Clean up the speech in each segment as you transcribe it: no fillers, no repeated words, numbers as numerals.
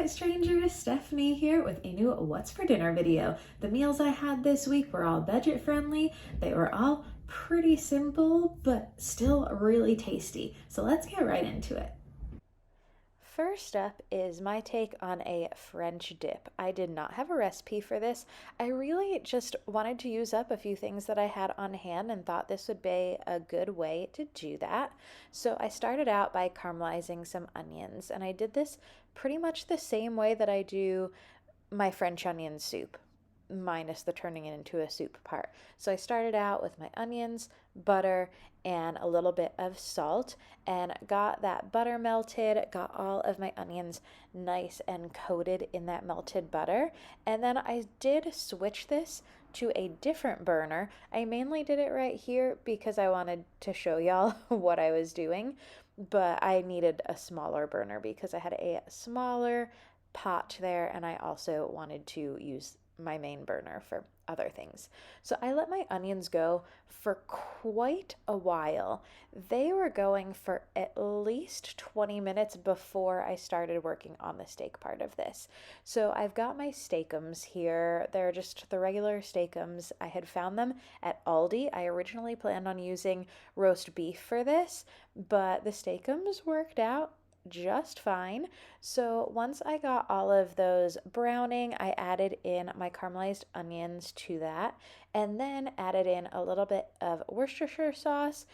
Internet strangers, Stephanie here with a new What's for Dinner video. The meals I had this week were all budget friendly. They were all pretty simple, but still really tasty. So let's get right into it. First up is my take on a French dip. I did not have a recipe for this. I really just wanted to use up a few things that I had on hand and thought this would be a good way to do that. So I started out by caramelizing some onions, and I did this pretty much the same way that I do my French onion soup, minus the turning it into a soup part. So I started out with my onions, butter, and a little bit of salt, and got that butter melted, got all of my onions nice and coated in that melted butter. And then I did switch this to a different burner. I mainly did it right here because I wanted to show y'all what I was doing, but I needed a smaller burner because I had a smaller pot there, and I also wanted to use my main burner for other things. So I let my onions go for quite a while. They were going for at least 20 minutes before I started working on the steak part of this. So I've got my steakums here. They're just the regular steakums. I had found them at Aldi. I originally planned on using roast beef for this, but the steakums worked out just fine. So once I got all of those browning, I added in my caramelized onions to that, and then added in a little bit of Worcestershire sauce,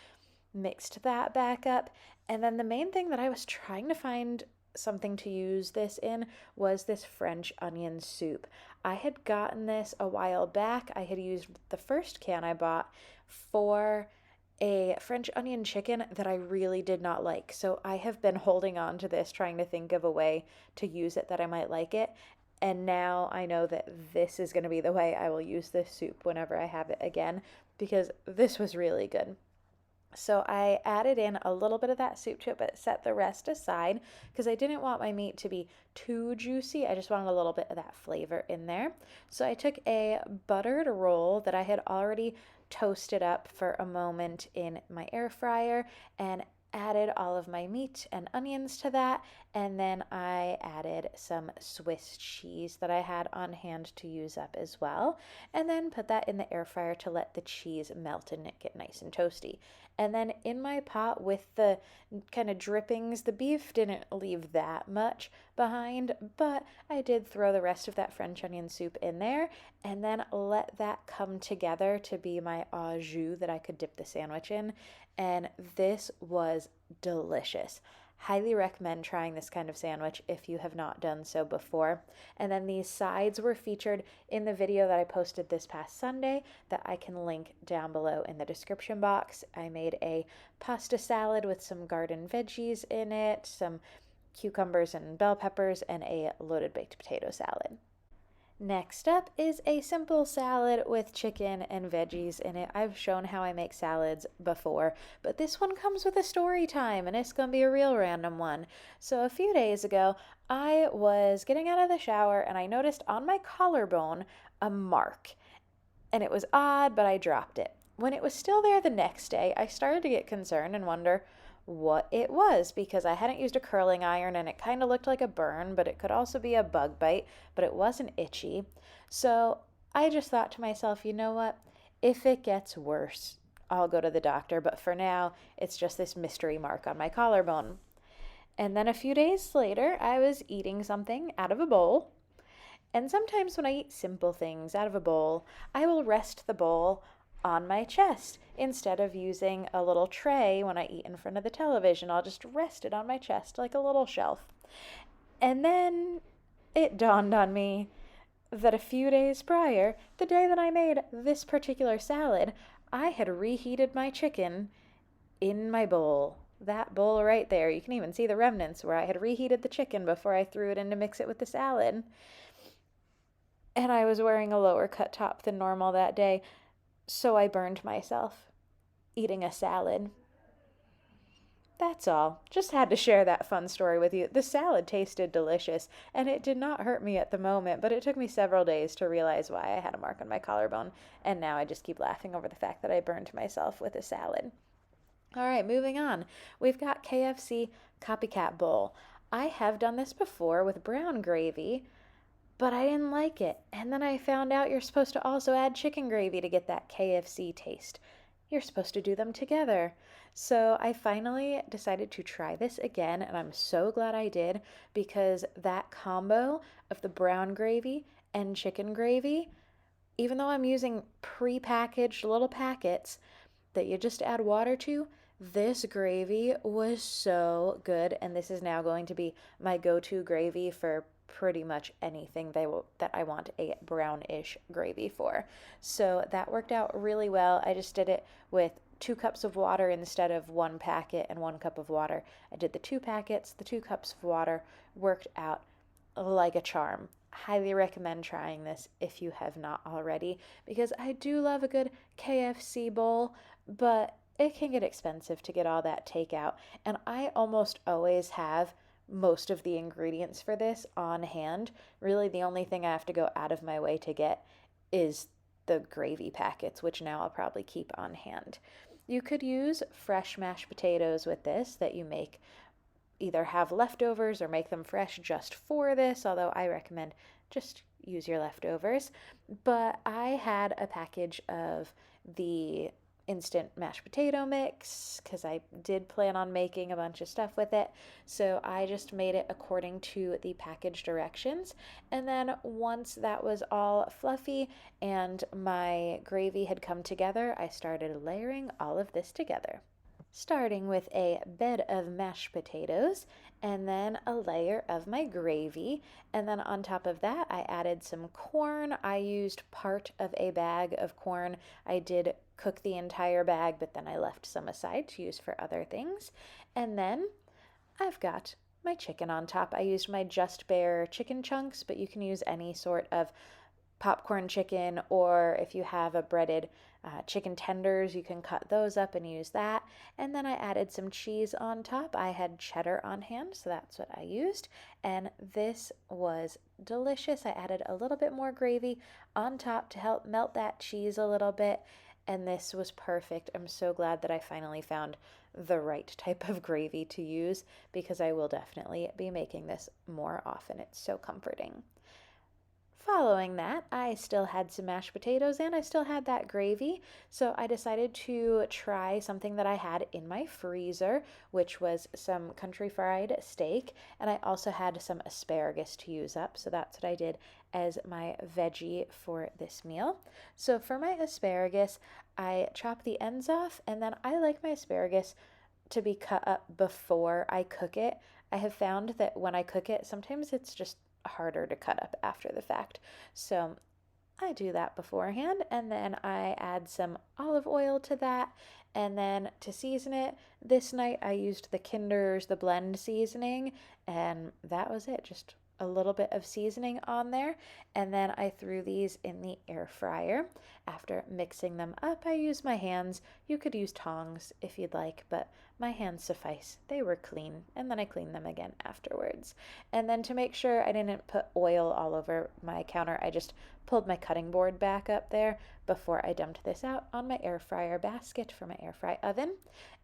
mixed that back up. And then the main thing that I was trying to find something to use this in was this French onion soup. I had gotten this a while back. I had used the first can I bought for a French onion chicken that I really did not like. So I have been holding on to this, trying to think of a way to use it that I might like it. And now I know that this is going to be the way I will use this soup whenever I have it again, because this was really good. So I added in a little bit of that soup to it, but set the rest aside because I didn't want my meat to be too juicy. I just wanted a little bit of that flavor in there. So I took a buttered roll that I had already toasted up for a moment in my air fryer and added all of my meat and onions to that, and then I added some Swiss cheese that I had on hand to use up as well, and then put that in the air fryer to let the cheese melt and get nice and toasty. And then in my pot with the kind of drippings, the beef didn't leave that much behind, but I did throw the rest of that French onion soup in there and then let that come together to be my au jus that I could dip the sandwich in. And this was delicious. Highly recommend trying this kind of sandwich if you have not done so before. And then these sides were featured in the video that I posted this past Sunday that I can link down below in the description box. I made a pasta salad with some garden veggies in it, some cucumbers and bell peppers, and a loaded baked potato salad. Next up is a simple salad with chicken and veggies in it. I've shown how I make salads before, but this one comes with a story time, and it's going to be a real random one. So a few days ago, I was getting out of the shower and I noticed on my collarbone a mark. And it was odd, but I dropped it. When it was still there the next day, I started to get concerned and wonder what it was because I hadn't used a curling iron and it kind of looked like a burn, but it could also be a bug bite, but it wasn't itchy. So I just thought to myself, you know what? If it gets worse, I'll go to the doctor, but for now, it's just this mystery mark on my collarbone. And then a few days later, I was eating something out of a bowl. And sometimes when I eat simple things out of a bowl, I will rest the bowl on my chest instead of using a little tray when I eat in front of the television. I'll just rest it on my chest like a little shelf. And then it dawned on me that a few days prior, the day that I made this particular salad, I had reheated my chicken in my bowl. That bowl right there. You can even see the remnants where I had reheated the chicken before I threw it in to mix it with the salad. And I was wearing a lower cut top than normal that day, so I burned myself eating a salad. That's all. Just had to share that fun story with you. The salad tasted delicious, and it did not hurt me at the moment, but it took me several days to realize why I had a mark on my collarbone, and now I just keep laughing over the fact that I burned myself with a salad. All right, moving on. We've got KFC Copycat Bowl. I have done this before with brown gravy, but I didn't like it. And then I found out you're supposed to also add chicken gravy to get that KFC taste. You're supposed to do them together. So I finally decided to try this again, and I'm so glad I did because that combo of the brown gravy and chicken gravy, even though I'm using pre-packaged little packets that you just add water to, this gravy was so good, and this is now going to be my go-to gravy for pretty much anything that I want a brownish gravy for. So that worked out really well. I just did it with 2 cups of water instead of 1 packet and 1 cup of water. I did the 2 packets, the 2 cups of water, worked out like a charm. Highly recommend trying this if you have not already, because I do love a good KFC bowl, but it can get expensive to get all that takeout. And I almost always have most of the ingredients for this on hand. Really, the only thing I have to go out of my way to get is the gravy packets, which now I'll probably keep on hand. You could use fresh mashed potatoes with this that you make, either have leftovers or make them fresh just for this, although I recommend just use your leftovers. But I had a package of the instant mashed potato mix because I did plan on making a bunch of stuff with it. So I just made it according to the package directions. And then once that was all fluffy and my gravy had come together, I started layering all of this together, starting with a bed of mashed potatoes and then a layer of my gravy. And then on top of that, I added some corn. I used part of a bag of corn. I did cook the entire bag, but then I left some aside to use for other things. And then I've got my chicken on top. I used my Just Bare chicken chunks, but you can use any sort of popcorn chicken, or if you have a breaded chicken tenders, you can cut those up and use that. And then I added some cheese on top. I had cheddar on hand, so that's what I used. And this was delicious. I added a little bit more gravy on top to help melt that cheese a little bit. And this was perfect. I'm so glad that I finally found the right type of gravy to use, because I will definitely be making this more often. It's so comforting. Following that, I still had some mashed potatoes and I still had that gravy, so I decided to try something that I had in my freezer, which was some country fried steak, and I also had some asparagus to use up, so that's what I did as my veggie for this meal. So for my asparagus, I chop the ends off, and then I like my asparagus to be cut up before I cook it. I have found that when I cook it, sometimes it's just harder to cut up after the fact. So I do that beforehand, and then I add some olive oil to that. And then to season it, this night I used the Kinder's the blend seasoning, and that was it. Just a little bit of seasoning on there, and then I threw these in the air fryer. After mixing them up, I used my hands. You could use tongs if you'd like, but my hands suffice. They were clean, and then I cleaned them again afterwards. And then to make sure I didn't put oil all over my counter, I just pulled my cutting board back up there before I dumped this out on my air fryer basket for my air fry oven.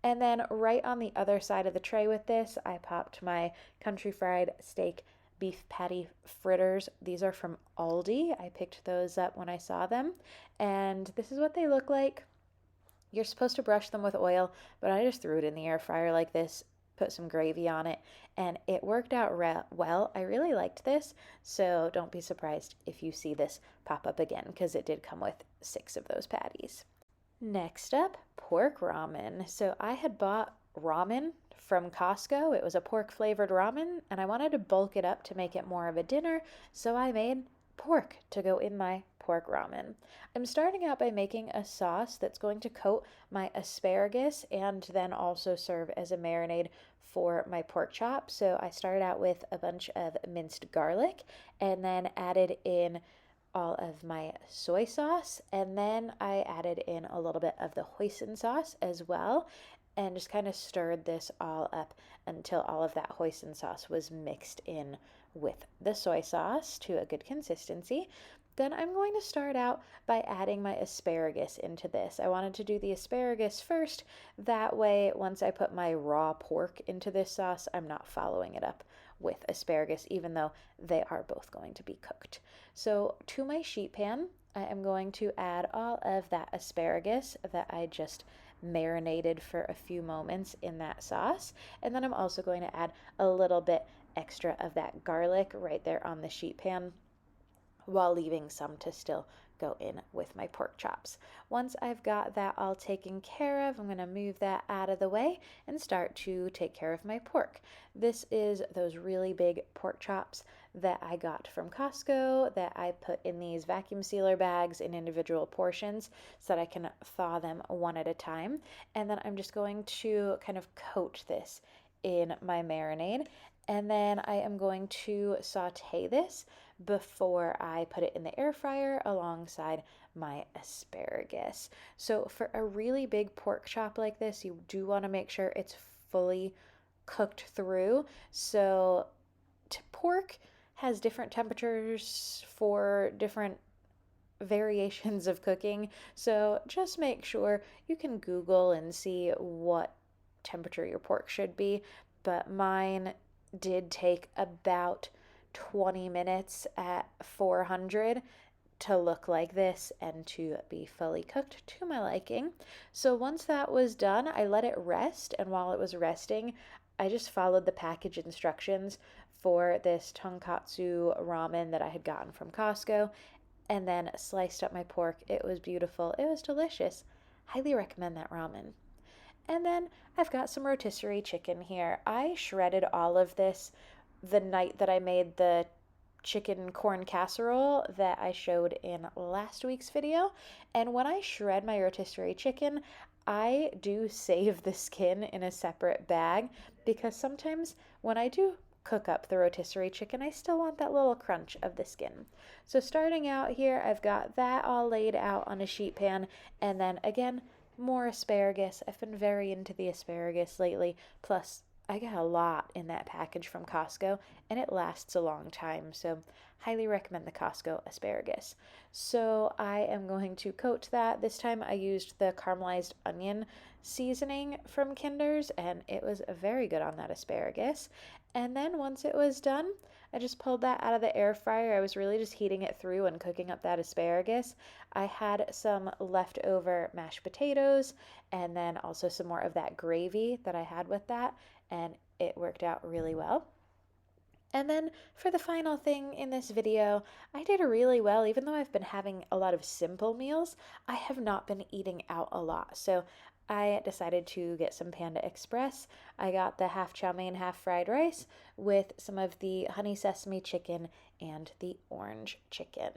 And then right on the other side of the tray with this, I popped my country fried steak beef patty fritters. These are from Aldi. I picked those up when I saw them, and this is what they look like. You're supposed to brush them with oil, but I just threw it in the air fryer like this, put some gravy on it, and it worked out well. I really liked this, so don't be surprised if you see this pop up again, because it did come with 6 of those patties. Next up, pork ramen. So I had bought ramen from Costco. It was a pork flavored ramen, and I wanted to bulk it up to make it more of a dinner, so I made pork to go in my pork ramen. I'm starting out by making a sauce that's going to coat my asparagus and then also serve as a marinade for my pork chop. So I started out with a bunch of minced garlic and then added in all of my soy sauce, and then I added in a little bit of the hoisin sauce as well, and just kind of stirred this all up until all of that hoisin sauce was mixed in with the soy sauce to a good consistency. Then I'm going to start out by adding my asparagus into this. I wanted to do the asparagus first. That way, once I put my raw pork into this sauce, I'm not following it up with asparagus, even though they are both going to be cooked. So to my sheet pan, I am going to add all of that asparagus that I just marinated for a few moments in that sauce. And then I'm also going to add a little bit extra of that garlic right there on the sheet pan, while leaving some to still go in with my pork chops. Once I've got that all taken care of, I'm going to move that out of the way and start to take care of my pork. This is those really big pork chops that I got from Costco that I put in these vacuum sealer bags in individual portions so that I can thaw them one at a time. And then I'm just going to kind of coat this in my marinade. And then I am going to saute this before I put it in the air fryer alongside my asparagus. So for a really big pork chop like this, you do want to make sure it's fully cooked through. So pork has different temperatures for different variations of cooking. So just make sure you can Google and see what temperature your pork should be. But mine did take about 20 minutes at 400 to look like this and to be fully cooked to my liking. So once that was done, I let it rest, and while it was resting, I just followed the package instructions for this tonkatsu ramen that I had gotten from Costco, and then sliced up my pork. It was beautiful. It was delicious. Highly recommend that ramen. And then I've got some rotisserie chicken here. I shredded all of this the night that I made the chicken corn casserole that I showed in last week's video. And when I shred my rotisserie chicken, I do save the skin in a separate bag, because sometimes when I do cook up the rotisserie chicken, I still want that little crunch of the skin. So starting out here, I've got that all laid out on a sheet pan, and then again, more asparagus. I've been very into the asparagus lately. Plus, I got a lot in that package from Costco, and it lasts a long time. So, highly recommend the Costco asparagus. So, I am going to coat that. This time I used the caramelized onion seasoning from Kinder's, and it was very good on that asparagus. And then once it was done, I just pulled that out of the air fryer. I was really just heating it through and cooking up that asparagus. I had some leftover mashed potatoes and then also some more of that gravy that I had with that, and it worked out really well. And then for the final thing in this video, I did really well. Even though I've been having a lot of simple meals, I have not been eating out a lot. So I decided to get some Panda Express. I got the half chow mein, half fried rice with some of the honey sesame chicken and the orange chicken.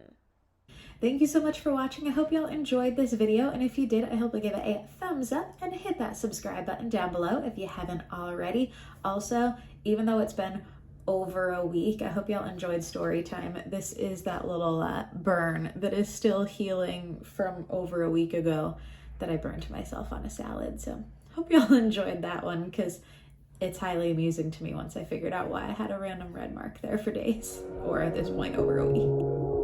Thank you so much for watching. I hope y'all enjoyed this video, and if you did, I hope you give it a thumbs up and hit that subscribe button down below if you haven't already. Also, even though it's been over a week, I hope y'all enjoyed story time. This is that little burn that is still healing from over a week ago that I burned myself on a salad. So hope y'all enjoyed that one, because it's highly amusing to me once I figured out why I had a random red mark there for days, or at this point over a week.